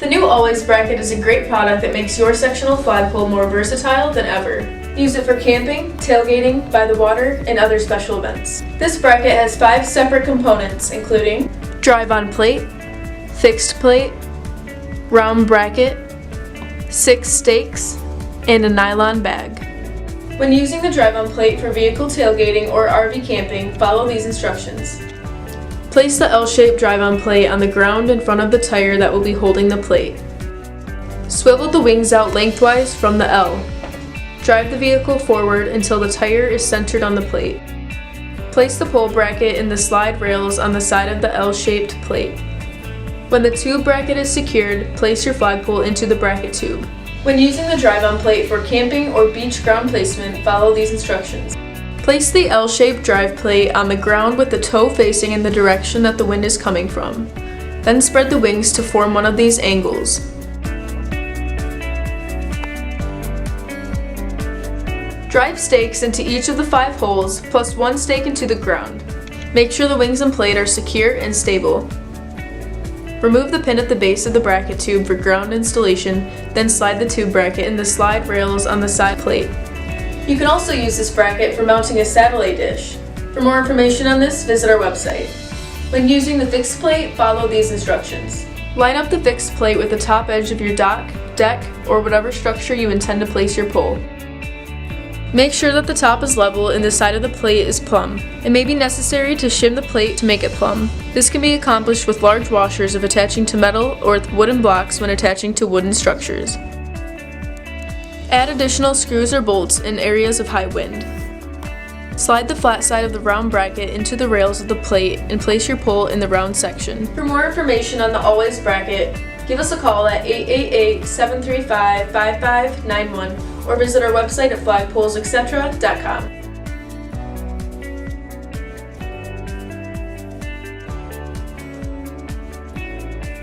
The new Allways Bracket is a great product that makes your sectional flagpole more versatile than ever. Use it for camping, tailgating, by the water, and other special events. This bracket has 5 separate components, including drive-on plate, fixed plate, round bracket, 6 stakes, and a nylon bag. When using the drive-on plate for vehicle tailgating or RV camping, follow these instructions. Place the L-shaped drive-on plate on the ground in front of the tire that will be holding the plate. Swivel the wings out lengthwise from the L. Drive the vehicle forward until the tire is centered on the plate. Place the pole bracket in the slide rails on the side of the L-shaped plate. When the tube bracket is secured, place your flagpole into the bracket tube. When using the drive-on plate for camping or beach ground placement, follow these instructions. Place the L-shaped drive plate on the ground with the toe facing in the direction that the wind is coming from. Then spread the wings to form one of these angles. Drive stakes into each of the 5 holes, plus 1 stake into the ground. Make sure the wings and plate are secure and stable. Remove the pin at the base of the bracket tube for ground installation, then slide the tube bracket in the slide rails on the side plate. You can also use this bracket for mounting a satellite dish. For more information on this, visit our website. When using the fixed plate, follow these instructions. Line up the fixed plate with the top edge of your dock, deck, or whatever structure you intend to place your pole. Make sure that the top is level and the side of the plate is plumb. It may be necessary to shim the plate to make it plumb. This can be accomplished with large washers if attaching to metal or with wooden blocks when attaching to wooden structures. Add additional screws or bolts in areas of high wind. Slide the flat side of the round bracket into the rails of the plate and place your pole in the round section. For more information on the Allways Bracket, give us a call at 888-735-5591 or visit our website at flagpolesetc.com.